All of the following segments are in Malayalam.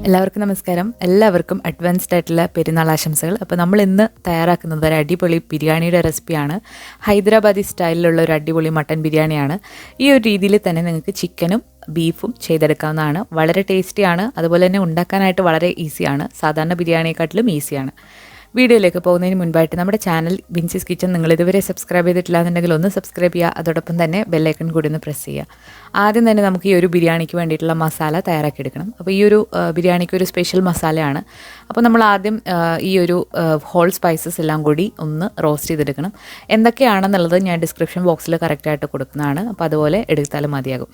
എല്ലാവർക്കും നമസ്കാരം. എല്ലാവർക്കും അഡ്വാൻസ്ഡ് ആയിട്ടുള്ള പെരുന്നാൾ ആശംസകൾ. അപ്പോൾ നമ്മൾ ഇന്ന് തയ്യാറാക്കുന്നത് ഒരു അടിപൊളി ബിരിയാണിയുടെ റെസിപ്പിയാണ്. ഹൈദരാബാദി സ്റ്റൈലിലുള്ള ഒരു അടിപൊളി മട്ടൻ ബിരിയാണിയാണ്. ഈ ഒരു രീതിയിൽ തന്നെ നിങ്ങൾക്ക് ചിക്കനും ബീഫും ചെയ്തെടുക്കാവുന്നതാണ്. വളരെ ടേസ്റ്റിയാണ്, അതുപോലെ തന്നെ ഉണ്ടാക്കാനായിട്ട് വളരെ ഈസിയാണ്. സാധാരണ ബിരിയാണിയെക്കാട്ടിലും ഈസിയാണ്. വീഡിയോയിലേക്ക് പോകുന്നതിന് മുൻപായിട്ട് നമ്മുടെ ചാനൽ ബിൻസീസ് കിച്ചൺ നിങ്ങൾ ഇതുവരെ സബ്സ്ക്രൈബ് ചെയ്തിട്ടില്ല എന്നുണ്ടെങ്കിൽ ഒന്ന് സബ്സ്ക്രൈബ് ചെയ്യുക. അതോടൊപ്പം തന്നെ ബെല്ലൈക്കൺ കൂടി ഒന്ന് പ്രസ് ചെയ്യുക. ആദ്യം തന്നെ നമുക്ക് ഈ ഒരു ബിരിയാണിക്ക് വേണ്ടിയിട്ടുള്ള മസാല തയ്യാറാക്കിയെടുക്കണം. അപ്പോൾ ഈ ഒരു ബിരിയാണിക്ക് ഒരു സ്പെഷ്യൽ മസാലയാണ്. അപ്പോൾ നമ്മൾ ആദ്യം ഈ ഒരു ഹോൾ സ്പൈസസ് എല്ലാം കൂടി ഒന്ന് റോസ്റ്റ് ചെയ്തെടുക്കണം. എന്തൊക്കെയാണെന്നുള്ളത് ഞാൻ ഡിസ്ക്രിപ്ഷൻ ബോക്സിൽ കറക്റ്റായിട്ട് കൊടുക്കുന്നതാണ്. അപ്പോൾ അതുപോലെ എടുത്താലും മതിയാകും.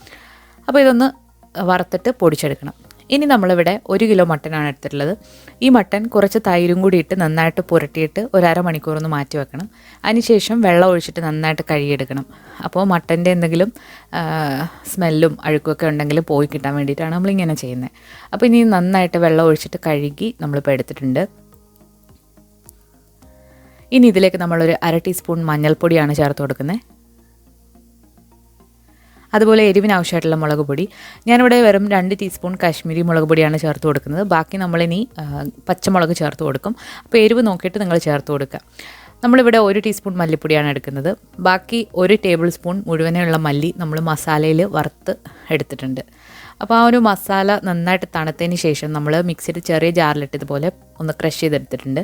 അപ്പോൾ ഇതൊന്ന് വറുത്തിട്ട് പൊടിച്ചെടുക്കണം. ഇനി നമ്മളിവിടെ 1 കിലോ മട്ടനാണ് എടുത്തിട്ടുള്ളത്. ഈ മട്ടൻ കുറച്ച് തൈരും കൂടി ഇട്ട് നന്നായിട്ട് പുരട്ടിയിട്ട് ഒരു അരമണിക്കൂറൊന്ന് മാറ്റി വെക്കണം. അതിനുശേഷം വെള്ളം ഒഴിച്ചിട്ട് നന്നായിട്ട് കഴുകിയെടുക്കണം. അപ്പോൾ മട്ടൻ്റെ എന്തെങ്കിലും സ്മെല്ലും അഴുക്കുമൊക്കെ ഉണ്ടെങ്കിൽ പോയി കിട്ടാൻ വേണ്ടിയിട്ടാണ് നമ്മളിങ്ങനെ ചെയ്യുന്നത്. അപ്പോൾ ഇനി നന്നായിട്ട് വെള്ളം ഒഴിച്ചിട്ട് കഴുകി നമ്മളിപ്പോൾ എടുത്തിട്ടുണ്ട്. ഇനി ഇതിലേക്ക് നമ്മളൊരു 1/2 ടീസ്പൂൺ മഞ്ഞൾപ്പൊടിയാണ് ചേർത്ത് കൊടുക്കുന്നത്. അതുപോലെ എരിവിനാവശ്യമായിട്ടുള്ള മുളക് പൊടി ഞാനിവിടെ വെറും 2 ടീസ്പൂൺ കാശ്മീരി മുളക് പൊടിയാണ് ചേർത്ത് കൊടുക്കുന്നത്. ബാക്കി നമ്മളിനി പച്ചമുളക് ചേർത്ത് കൊടുക്കും. അപ്പോൾ എരിവ് നോക്കിയിട്ട് നിങ്ങൾ ചേർത്ത് കൊടുക്കുക. നമ്മളിവിടെ 1 ടീസ്പൂൺ മല്ലിപ്പൊടിയാണ് എടുക്കുന്നത്. ബാക്കി 1 ടേബിൾ സ്പൂൺ മുഴുവനുള്ള മല്ലി നമ്മൾ മസാലയിൽ വറുത്ത് എടുത്തിട്ടുണ്ട്. അപ്പോൾ ആ ഒരു മസാല നന്നായിട്ട് തണുത്തതിന് ശേഷം നമ്മൾ മിക്സിയുടെ ചെറിയ ജാറിലിട്ട് ഇതുപോലെ ഒന്ന് ക്രഷ് ചെയ്തെടുത്തിട്ടുണ്ട്.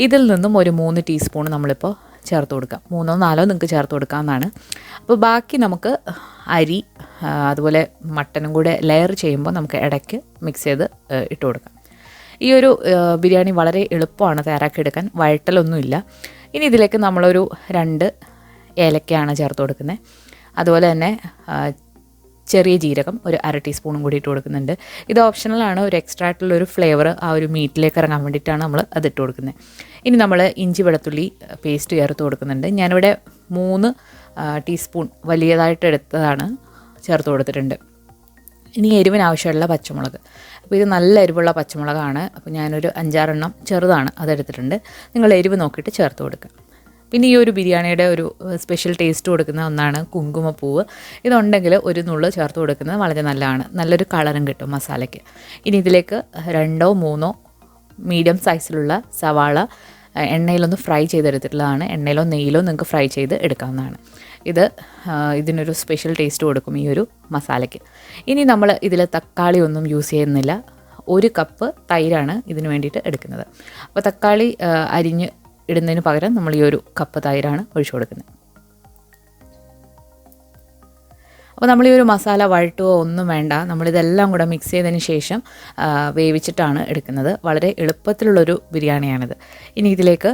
ഇതിൽ നിന്നും ഒരു 3 ടീസ്പൂൺ നമ്മളിപ്പോൾ ചേർത്ത് കൊടുക്കാം. 3 4 നിങ്ങൾക്ക് ചേർത്ത് കൊടുക്കാവുന്നതാണ്. അപ്പോൾ ബാക്കി നമുക്ക് അരി അതുപോലെ മട്ടനും കൂടെ ലെയർ ചെയ്യുമ്പോൾ നമുക്ക് ഇടയ്ക്ക് മിക്സ് ചെയ്ത് ഇട്ട് കൊടുക്കാം. ഈ ഒരു ബിരിയാണി വളരെ എളുപ്പമാണ് തയ്യാറാക്കിയെടുക്കാൻ, വഴറ്റലൊന്നുമില്ല. ഇനി ഇതിലേക്ക് നമ്മളൊരു 2 ഏലക്കയാണ് ചേർത്ത് കൊടുക്കുന്നത്. അതുപോലെ തന്നെ ചെറിയ ജീരകം ഒരു 1/2 ടീസ്പൂണും കൂടി ഇട്ട് കൊടുക്കുന്നുണ്ട്. ഇത് ഓപ്ഷണലാണ്. ഒരു എക്സ്ട്രാ ആയിട്ടുള്ളൊരു ഫ്ലേവർ ആ ഒരു മീറ്റിലേക്ക് ഇറങ്ങാൻ വേണ്ടിയിട്ടാണ് നമ്മൾ അതിട്ട് കൊടുക്കുന്നത്. ഇനി നമ്മൾ ഇഞ്ചി വെളുത്തുള്ളി പേസ്റ്റ് ചേർത്ത് കൊടുക്കുന്നുണ്ട്. ഞാനിവിടെ 3 ടീസ്പൂൺ വലിയതായിട്ട് എടുത്തതാണ് ചേർത്ത് കൊടുത്തിട്ടുണ്ട്. ഇനി എരിവിനാവശ്യമുള്ള പച്ചമുളക്. അപ്പോൾ ഇത് നല്ല എരിവുള്ള പച്ചമുളകാണ്. അപ്പോൾ ഞാനൊരു 5-6 എണ്ണം ചെറുതാണ് അതെടുത്തിട്ടുണ്ട്. നിങ്ങൾ എരിവ് നോക്കിയിട്ട് ചേർത്ത് കൊടുക്കുക. പിന്നെ ഈ ഒരു ബിരിയാണിയുടെ ഒരു സ്പെഷ്യൽ ടേസ്റ്റ് കൊടുക്കുന്ന ഒന്നാണ് കുങ്കുമപ്പൂവ്. ഇതുണ്ടെങ്കിൽ ഒരു നുള്ള് ചേർത്ത് കൊടുക്കുന്നത് വളരെ നല്ലതാണ്. നല്ലൊരു കളറും കിട്ടും മസാലയ്ക്ക്. ഇനി ഇതിലേക്ക് 2 3 മീഡിയം സൈസിലുള്ള സവാള എണ്ണയിലൊന്ന് ഫ്രൈ ചെയ്തെടുത്തിട്ടുള്ളതാണ്. എണ്ണയിലോ നെയ്യിലോ നിങ്ങൾക്ക് ഫ്രൈ ചെയ്ത് എടുക്കാവുന്നതാണ്. ഇതിനൊരു സ്പെഷ്യൽ ടേസ്റ്റ് കൊടുക്കും ഈ ഒരു മസാലയ്ക്ക്. ഇനി നമ്മൾ ഇതിൽ തക്കാളി ഒന്നും യൂസ് ചെയ്യുന്നില്ല. 1 കപ്പ് തൈരാണ് ഇതിന് വേണ്ടിയിട്ട് എടുക്കുന്നത്. അപ്പോൾ തക്കാളി അരിഞ്ഞ് ഇടുന്നതിന് പകരം നമ്മൾ ഈ 1 കപ്പ് തൈരാണ് ഒഴിച്ചു കൊടുക്കുന്നത്. അപ്പോൾ നമ്മൾ ഈ ഒരു മസാല വഴട്ടുകയോ ഒന്നും വേണ്ട. നമ്മളിതെല്ലാം കൂടെ മിക്സ് ചെയ്തതിന് ശേഷം വേവിച്ചിട്ടാണ് എടുക്കുന്നത്. വളരെ എളുപ്പത്തിലുള്ളൊരു ബിരിയാണിയാണിത്. ഇനി ഇതിലേക്ക്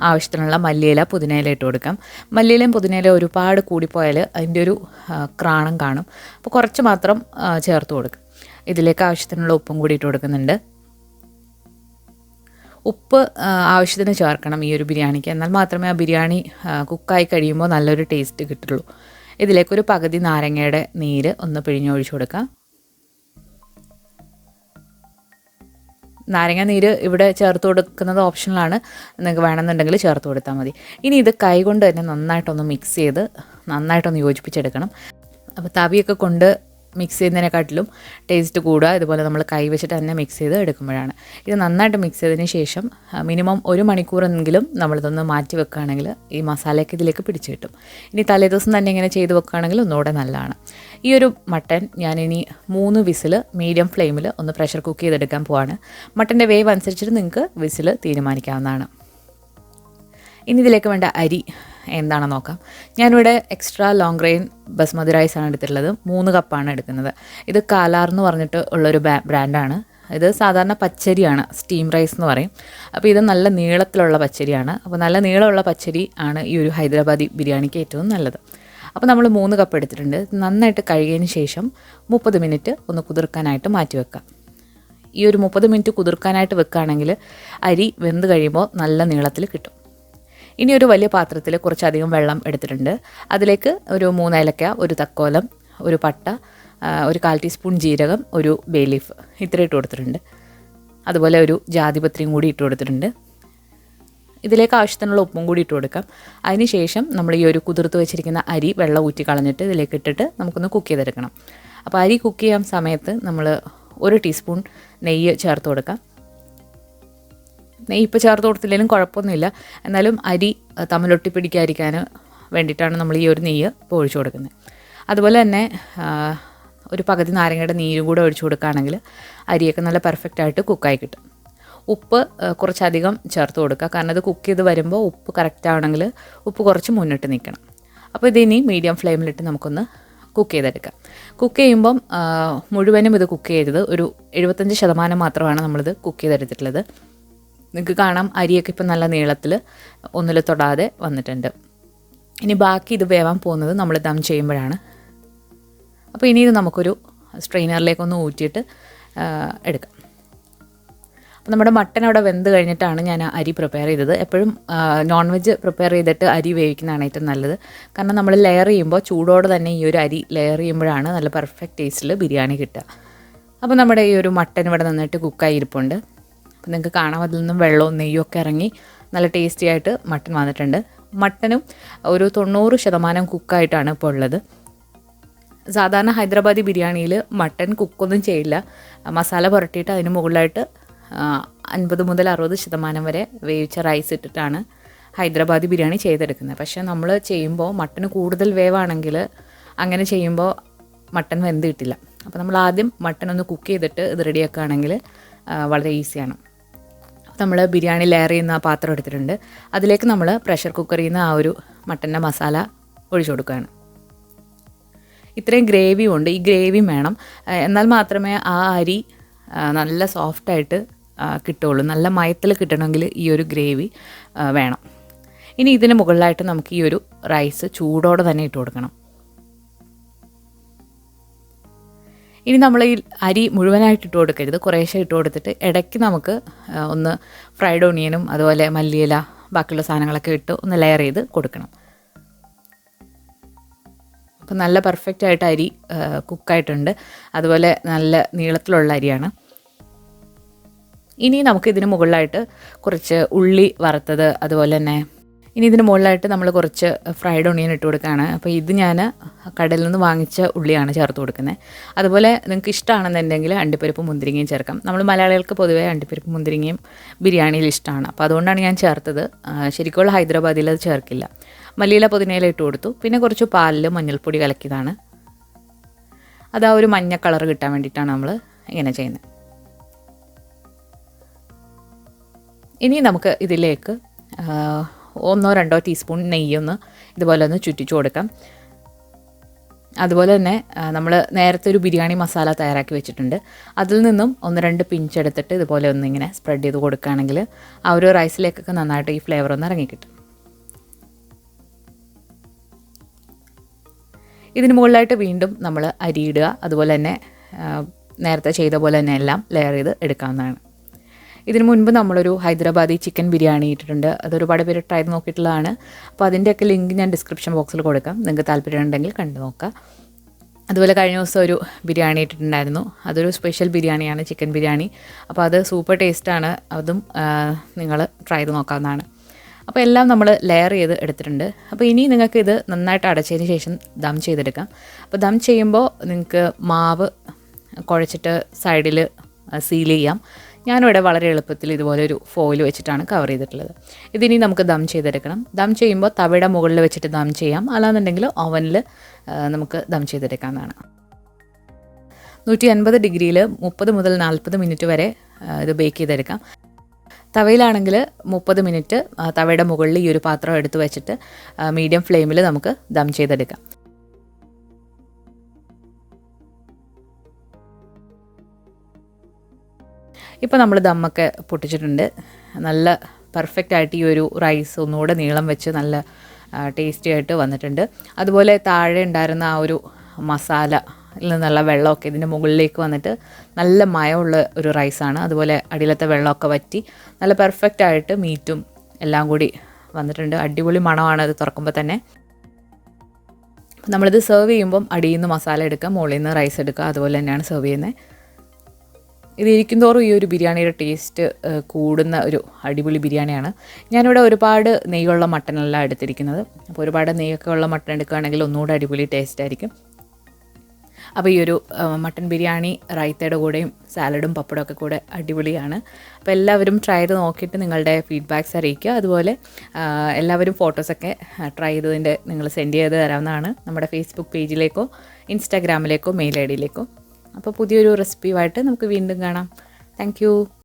ആവശ്യത്തിനുള്ള മല്ലിയില പുതിനയില ഇട്ട് കൊടുക്കാം. മല്ലിയിലയും പുതിനയില ഒരുപാട് കൂടിപ്പോയാൽ അതിൻ്റെ ഒരു ക്രാണം കാണും. അപ്പോൾ കുറച്ച് മാത്രം ചേർത്ത് കൊടുക്കും. ഇതിലേക്ക് ആവശ്യത്തിനുള്ള ഉപ്പും കൂടി ഇട്ട് കൊടുക്കുന്നുണ്ട്. ഉപ്പ് ആവശ്യത്തിന് ചേർക്കണം ഈ ഒരു ബിരിയാണിക്ക്. എന്നാൽ മാത്രമേ ആ ബിരിയാണി കുക്കായി കഴിയുമ്പോൾ നല്ലൊരു ടേസ്റ്റ് കിട്ടുള്ളൂ. ഇതിലേക്കൊരു പകുതി നാരങ്ങയുടെ നീര് ഒന്ന് പിഴിഞ്ഞൊഴിച്ചു കൊടുക്കാം. നാരങ്ങ നീര് ഇവിടെ ചേർത്ത് കൊടുക്കുന്നത് ഓപ്ഷണലാണ്. നിങ്ങൾക്ക് വേണമെന്നുണ്ടെങ്കിൽ ചേർത്ത് കൊടുത്താൽ മതി. ഇനി ഇത് കൈ കൊണ്ട് തന്നെ നന്നായിട്ടൊന്ന് മിക്സ് ചെയ്ത് നന്നായിട്ടൊന്ന് യോജിപ്പിച്ചെടുക്കണം. അപ്പോൾ തവിയൊക്കെ കൊണ്ട് മിക്സ് ചെയ്യുന്നതിനെക്കാട്ടിലും ടേസ്റ്റ് കൂടുക ഇതുപോലെ നമ്മൾ കൈ വെച്ചിട്ട് തന്നെ മിക്സ് ചെയ്ത് എടുക്കുമ്പോഴാണ്. ഇത് നന്നായിട്ട് മിക്സ് ചെയ്തതിന് ശേഷം മിനിമം 1 മണിക്കൂറെങ്കിലും നമ്മളിതൊന്ന് മാറ്റി വെക്കുകയാണെങ്കിൽ ഈ മസാലയ്ക്ക് ഇതിലേക്ക് പിടിച്ച് കിട്ടും. ഇനി തലേദിവസം തന്നെ ഇങ്ങനെ ചെയ്ത് വെക്കുകയാണെങ്കിൽ ഒന്നുകൂടെ നല്ലതാണ്. ഈ ഒരു മട്ടൻ ഞാനിനി 3 വിസിൽ മീഡിയം ഫ്ലെയിമിൽ ഒന്ന് പ്രഷർ കുക്ക് ചെയ്തെടുക്കാൻ പോവാണ്. മട്ടൻ്റെ വേവ് അനുസരിച്ചിട്ട് നിങ്ങൾക്ക് വിസിൽ തീരുമാനിക്കാവുന്നതാണ്. ഇനി ഇതിലേക്ക് വേണ്ട അരി എന്താണെന്ന് നോക്കാം. ഞാനിവിടെ എക്സ്ട്രാ ലോങ് ഗ്രെയിൻ ബസ്മതി റൈസാണ് എടുത്തിട്ടുള്ളത്. 3 കപ്പാണ് എടുക്കുന്നത്. ഇത് കാലാർ എന്ന് പറഞ്ഞിട്ട് ഉള്ളൊരു ബ്രാൻഡാണ്. ഇത് സാധാരണ പച്ചരിയാണ്, സ്റ്റീം റൈസ് എന്ന് പറയും. അപ്പോൾ ഇത് നല്ല നീളത്തിലുള്ള പച്ചരിയാണ്. അപ്പോൾ നല്ല നീളമുള്ള പച്ചരി ആണ് ഈ ഒരു ഹൈദരാബാദി ബിരിയാണിക്ക് ഏറ്റവും നല്ലത്. അപ്പോൾ നമ്മൾ 3 കപ്പ് എടുത്തിട്ടുണ്ട്. നന്നായിട്ട് കഴുകിയതിന് ശേഷം 30 മിനിറ്റ് ഒന്ന് കുതിർക്കാനായിട്ട് മാറ്റി വെക്കാം. ഈ ഒരു 30 മിനിറ്റ് കുതിർക്കാനായിട്ട് വെക്കുകയാണെങ്കിൽ അരി വെന്ത് കഴിയുമ്പോൾ നല്ല നീളത്തിൽ കിട്ടും. ഇനി ഒരു വലിയ പാത്രത്തിൽ കുറച്ചധികം വെള്ളം എടുത്തിട്ടുണ്ട്. അതിലേക്ക് ഒരു 3 ഏലക്ക, 1 തക്കോലം, 1 പട്ട, ഒരു 1/4 ടീസ്പൂൺ ജീരകം, 1 ബേ ലീഫ് ഇത്ര ഇട്ട് കൊടുത്തിട്ടുണ്ട്. അതുപോലെ ഒരു ജാതിപത്രിയും കൂടി ഇട്ട് കൊടുത്തിട്ടുണ്ട്. ഇതിലേക്ക് ആവശ്യത്തിനുള്ള ഉപ്പും കൂടി ഇട്ട് കൊടുക്കാം. അതിന് ശേഷം നമ്മൾ ഈ ഒരു കുതിർത്ത് വെച്ചിരിക്കുന്ന അരി വെള്ളം ഊറ്റി കളഞ്ഞിട്ട് ഇതിലേക്ക് ഇട്ടിട്ട് നമുക്കൊന്ന് കുക്ക് ചെയ്തെടുക്കണം. അപ്പോൾ അരി കുക്ക് ചെയ്യാൻ സമയത്ത് നമ്മൾ 1 ടീസ്പൂൺ നെയ്യ് ചേർത്ത് കൊടുക്കാം. നെയ്യ് ഇപ്പോൾ ചേർത്ത് കൊടുത്തില്ലെങ്കിലും കുഴപ്പമൊന്നുമില്ല. എന്നാലും അരി തമ്മിലൊട്ടി പിടിക്കാതിരിക്കാൻ വേണ്ടിയിട്ടാണ് നമ്മൾ ഈ ഒരു നെയ്യ് ഇപ്പോൾ ഒഴിച്ചു കൊടുക്കുന്നത്. അതുപോലെ തന്നെ ഒരു പകുതി നാരങ്ങയുടെ നീരും കൂടെ ഒഴിച്ചു കൊടുക്കുകയാണെങ്കിൽ അരിയൊക്കെ നല്ല പെർഫെക്റ്റായിട്ട് കുക്കായി കിട്ടും. ഉപ്പ് കുറച്ചധികം ചേർത്ത് കൊടുക്കുക. കാരണം ഇത് കുക്ക് ചെയ്ത് വരുമ്പോൾ ഉപ്പ് കറക്റ്റ് ആവണമെങ്കിൽ ഉപ്പ് കുറച്ച് മുന്നിട്ട് നിൽക്കണം. അപ്പോൾ ഇതിനി മീഡിയം ഫ്ലെയിമിലിട്ട് നമുക്കൊന്ന് കുക്ക് ചെയ്തെടുക്കാം. കുക്ക് ചെയ്യുമ്പം മുഴുവനും ഇത് കുക്ക് ചെയ്തത് ഒരു 75% മാത്രമാണ് നമ്മളിത് കുക്ക് ചെയ്തെടുത്തിട്ടുള്ളത്. നിങ്ങൾക്ക് കാണാം അരിയൊക്കെ ഇപ്പം നല്ല നീളത്തിൽ ഒന്നിൽ തൊടാതെ വന്നിട്ടുണ്ട്. ഇനി ബാക്കി ഇത് വേവാൻ പോകുന്നത് നമ്മൾ ദം ചെയ്യുമ്പോഴാണ്. അപ്പോൾ ഇനി ഇത് നമുക്കൊരു സ്ട്രെയിനറിലേക്കൊന്ന് ഊറ്റിയിട്ട് എടുക്കാം. അപ്പോൾ നമ്മുടെ മട്ടൻ അവിടെ വെന്ത് കഴിഞ്ഞിട്ടാണ് ഞാൻ അരി പ്രിപ്പയർ ചെയ്തത്. എപ്പോഴും നോൺ വെജ് പ്രിപ്പയർ ചെയ്തിട്ട് അരി വേവിക്കുന്നതാണ് ഏറ്റവും നല്ലത്. കാരണം നമ്മൾ ലെയർ ചെയ്യുമ്പോൾ ചൂടോടെ തന്നെ ഈ ഒരു അരി ലെയർ ചെയ്യുമ്പോഴാണ് നല്ല പെർഫെക്റ്റ് ടേസ്റ്റിൽ ബിരിയാണി കിട്ടുക. അപ്പോൾ നമ്മുടെ ഈ ഒരു മട്ടൻ ഇവിടെ നന്നായിട്ട് കുക്കായി ഇരിപ്പുണ്ട്. അപ്പോൾ നിങ്ങൾക്ക് കാണാം അതിൽ നിന്നും വെള്ളവും നെയ്യും ഒക്കെ ഇറങ്ങി നല്ല ടേസ്റ്റി ആയിട്ട് മട്ടൻ വന്നിട്ടുണ്ട്. മട്ടനും ഒരു 90% കുക്കായിട്ടാണ് ഇപ്പോൾ ഉള്ളത്. സാധാരണ ഹൈദരാബാദി ബിരിയാണിയിൽ മട്ടൻ കുക്കൊന്നും ചെയ്യില്ല. മസാല പുരട്ടിയിട്ട് അതിന് മുകളിലായിട്ട് 50 മുതൽ 60% വരെ വേവിച്ച റൈസ് ഇട്ടിട്ടാണ് ഹൈദരാബാദി ബിരിയാണി ചെയ്തെടുക്കുന്നത്. പക്ഷേ നമ്മൾ ചെയ്യുമ്പോൾ മട്ടന് കൂടുതൽ വേവാണെങ്കിൽ അങ്ങനെ ചെയ്യുമ്പോൾ മട്ടൻ വെന്ത് കിട്ടില്ല. അപ്പോൾ നമ്മൾ ആദ്യം മട്ടൻ ഒന്ന് കുക്ക് ചെയ്തിട്ട് ഇത് റെഡിയാക്കുകയാണെങ്കിൽ വളരെ ഈസിയാണ്. നമ്മൾ ബിരിയാണി ലെയർ ചെയ്യുന്ന പാത്രം എടുത്തിട്ടുണ്ട്. അതിലേക്ക് നമ്മൾ പ്രഷർ കുക്കറിൽ നിന്ന് ആ ഒരു മട്ടൻ്റെ മസാല ഒഴിച്ചു കൊടുക്കുകയാണ്. ഇത്രയും ഗ്രേവി ഉണ്ട്. ഈ ഗ്രേവിയും വേണം. എന്നാൽ മാത്രമേ ആ അരി നല്ല സോഫ്റ്റായിട്ട് കിട്ടുള്ളൂ. നല്ല മയത്തിൽ കിട്ടണമെങ്കിൽ ഈ ഒരു ഗ്രേവി വേണം. ഇനി ഇതിന് മുകളിലായിട്ട് നമുക്ക് ഈ ഒരു റൈസ് ചൂടോടെ തന്നെ ഇട്ട് കൊടുക്കണം. ഇനി നമ്മൾ ഈ അരി മുഴുവനായിട്ട് ഇട്ട് കൊടുക്കരുത്. കുറേശ്ശെ ഇട്ട് കൊടുത്തിട്ട് ഇടയ്ക്ക് നമുക്ക് ഒന്ന് ഫ്രൈഡ് ഓണിയനും അതുപോലെ മല്ലിയില ബാക്കിയുള്ള സാധനങ്ങളൊക്കെ ഇട്ട് ഒന്ന് ലെയർ ചെയ്ത് കൊടുക്കണം. അപ്പം നല്ല പെർഫെക്റ്റായിട്ട് അരി കുക്കായിട്ടുണ്ട്. അതുപോലെ നല്ല നീളത്തിലുള്ള അരിയാണ്. ഇനി നമുക്ക് ഇതിന് മുകളിലായിട്ട് കുറച്ച് ഉള്ളി വറുത്തത് അതുപോലെ തന്നെ ഇനി ഇതിന് മുകളിലായിട്ട് നമ്മൾ കുറച്ച് ഫ്രൈഡ് ഓണിയൻ ഇട്ട് കൊടുക്കുകയാണ്. അപ്പോൾ ഇത് ഞാൻ കടയിൽ നിന്ന് വാങ്ങിച്ച ഉള്ളിയാണ് ചേർത്ത് കൊടുക്കുന്നത്. അതുപോലെ നിങ്ങൾക്ക് ഇഷ്ടമാണെന്നുണ്ടെങ്കിൽ അണ്ടിപ്പരിപ്പ് മുന്തിരിങ്ങയും ചേർക്കാം. നമ്മൾ മലയാളികൾക്ക് പൊതുവേ അണ്ടിപ്പരിപ്പ് മുന്തിരിങ്ങയും ബിരിയാണിയിൽ ഇഷ്ടമാണ്. അപ്പോൾ അതുകൊണ്ടാണ് ഞാൻ ചേർത്തത്. ശരിക്കുള്ള ഹൈദരാബാദിൽ അത് ചേർക്കില്ല. മല്ലിയില പുതിനയില ഇട്ട് കൊടുത്തു. പിന്നെ കുറച്ച് പാലിൽ മഞ്ഞൾപ്പൊടി കലക്കിയതാണ്. അത് ആ ഒരു മഞ്ഞ കളർ കിട്ടാൻ വേണ്ടിയിട്ടാണ് നമ്മൾ ഇങ്ങനെ ചെയ്യുന്നത്. ഇനി നമുക്ക് ഇതിലേക്ക് 1-2 ടീസ്പൂൺ നെയ്യൊന്ന് ഇതുപോലെ ഒന്ന് ചുറ്റിച്ചു കൊടുക്കാം. അതുപോലെ തന്നെ നമ്മൾ നേരത്തെ ഒരു ബിരിയാണി മസാല തയ്യാറാക്കി വെച്ചിട്ടുണ്ട്. അതിൽ നിന്നും 1-2 പിഞ്ച് എടുത്തിട്ട് ഇതുപോലെ ഒന്നിങ്ങനെ സ്പ്രെഡ് ചെയ്ത് കൊടുക്കുകയാണെങ്കിൽ ആ ഒരു റൈസിലേക്കൊക്കെ നന്നായിട്ട് ഈ ഫ്ലേവർ ഒന്ന് ഇറങ്ങിക്കിട്ടും. ഇതിന് മുകളിലായിട്ട് വീണ്ടും നമ്മൾ അരി ഇടുക. അതുപോലെ തന്നെ നേരത്തെ ചെയ്ത പോലെ തന്നെ എല്ലാം ലെയർ ചെയ്ത് എടുക്കാവുന്നതാണ്. ഇതിനു മുൻപ് നമ്മളൊരു ഹൈദരാബാദി ചിക്കൻ ബിരിയാണി ഇട്ടിട്ടുണ്ട്. അതൊരുപാട് പേര് ട്രൈ ചെയ്ത് നോക്കിയിട്ടുള്ളതാണ്. അപ്പോൾ അതിൻ്റെയൊക്കെ ലിങ്ക് ഞാൻ ഡിസ്ക്രിപ്ഷൻ ബോക്സിൽ കൊടുക്കാം. നിങ്ങൾക്ക് താല്പര്യമുണ്ടെങ്കിൽ കണ്ടു നോക്കാം. അതുപോലെ കഴിഞ്ഞ ദിവസം ഒരു ബിരിയാണി ഇട്ടിട്ടുണ്ടായിരുന്നു. അതൊരു സ്പെഷ്യൽ ബിരിയാണിയാണ്, ചിക്കൻ ബിരിയാണി. അപ്പോൾ അത് സൂപ്പർ ടേസ്റ്റാണ്. അതും നിങ്ങൾ ട്രൈ ചെയ്ത് നോക്കാവുന്നതാണ്. അപ്പോൾ എല്ലാം നമ്മൾ ലെയർ ചെയ്ത് എടുത്തിട്ടുണ്ട്. അപ്പോൾ ഇനി നിങ്ങൾക്ക് ഇത് നന്നായിട്ട് അടച്ചതിന് ശേഷം ദം ചെയ്തെടുക്കാം. അപ്പോൾ ദം ചെയ്യുമ്പോൾ നിങ്ങൾക്ക് മാവ് കുഴച്ചിട്ട് സൈഡിൽ സീൽ ചെയ്യാം. ഞാനിവിടെ വളരെ എളുപ്പത്തിൽ ഇതുപോലെ ഒരു ഫോയിൽ വെച്ചിട്ടാണ് കവർ ചെയ്തിട്ടുള്ളത്. ഇതിനി നമുക്ക് ദം ചെയ്തെടുക്കണം. ദം ചെയ്യുമ്പോൾ തവയുടെ മുകളിൽ വെച്ചിട്ട് ദം ചെയ്യാം. അല്ലാന്നുണ്ടെങ്കിൽ ഓവനിൽ നമുക്ക് ദം ചെയ്തെടുക്കാവുന്നതാണ്. 150 ഡിഗ്രിയിൽ 30 മുതൽ 40 മിനിറ്റ് വരെ ഇത് ബേക്ക് ചെയ്തെടുക്കാം. തവയിലാണെങ്കിൽ 30 മിനിറ്റ് തവയുടെ മുകളിൽ ഈ ഒരു പാത്രം എടുത്ത് വെച്ചിട്ട് മീഡിയം ഫ്ലെയിമിൽ നമുക്ക് ദം ചെയ്തെടുക്കാം. ഇപ്പോൾ നമ്മൾ ദമ്മൊക്കെ പൊട്ടിച്ചിട്ടുണ്ട്. നല്ല പെർഫെക്റ്റായിട്ട് ഈ ഒരു റൈസ് ഒന്നുകൂടെ നീളം വെച്ച് നല്ല ടേസ്റ്റി ആയിട്ട് വന്നിട്ടുണ്ട്. അതുപോലെ താഴെ ഉണ്ടായിരുന്ന ആ ഒരു മസാലയിൽ നിന്നുള്ള വെള്ളമൊക്കെ ഇതിൻ്റെ മുകളിലേക്ക് വന്നിട്ട് നല്ല മയമുള്ള ഒരു റൈസാണ്. അതുപോലെ അടിയിലത്തെ വെള്ളമൊക്കെ വറ്റി നല്ല പെർഫെക്റ്റായിട്ട് മീറ്റും എല്ലാം കൂടി വന്നിട്ടുണ്ട്. അടിപൊളി മണമാണ് അത് തുറക്കുമ്പോൾ തന്നെ. നമ്മളിത് സെർവ് ചെയ്യുമ്പം അടിയിൽ നിന്ന് മസാല എടുക്കുക, മുകളിൽ നിന്ന് റൈസ് എടുക്കുക. അതുപോലെ തന്നെയാണ് സെർവ് ചെയ്യുന്നത്. ഇത് ഇരിക്കുന്തോറും ഈ ഒരു ബിരിയാണിയുടെ ടേസ്റ്റ് കൂടുന്ന ഒരു അടിപൊളി ബിരിയാണിയാണ്. ഞാനിവിടെ ഒരുപാട് നെയ്യുള്ള മട്ടനല്ല എടുത്തിരിക്കുന്നത്. അപ്പോൾ ഒരുപാട് നെയ്യൊക്കെ ഉള്ള മട്ടൻ എടുക്കുകയാണെങ്കിൽ ഒന്നുകൂടെ അടിപൊളി ടേസ്റ്റ് ആയിരിക്കും. അപ്പോൾ ഈ ഒരു മട്ടൻ ബിരിയാണി റൈത്തയുടെ കൂടെയും സാലഡും പപ്പടമൊക്കെ കൂടെ അടിപൊളിയാണ്. അപ്പോൾ എല്ലാവരും ട്രൈ ചെയ്ത് നോക്കിയിട്ട് നിങ്ങളുടെ ഫീഡ്ബാക്ക്സ് അറിയിക്കുക. അതുപോലെ എല്ലാവരും ഫോട്ടോസൊക്കെ ട്രൈ ചെയ്തതിൻ്റെ നിങ്ങൾ സെൻഡ് ചെയ്ത് തരാവുന്നതാണ് നമ്മുടെ ഫേസ്ബുക്ക് പേജിലേക്കോ ഇൻസ്റ്റാഗ്രാമിലേക്കോ മെയിൽ ഐ ഡിയിലേക്കോ. അപ്പോൾ പുതിയൊരു റെസിപ്പിയുമായിട്ട് നമുക്ക് വീണ്ടും കാണാം. താങ്ക്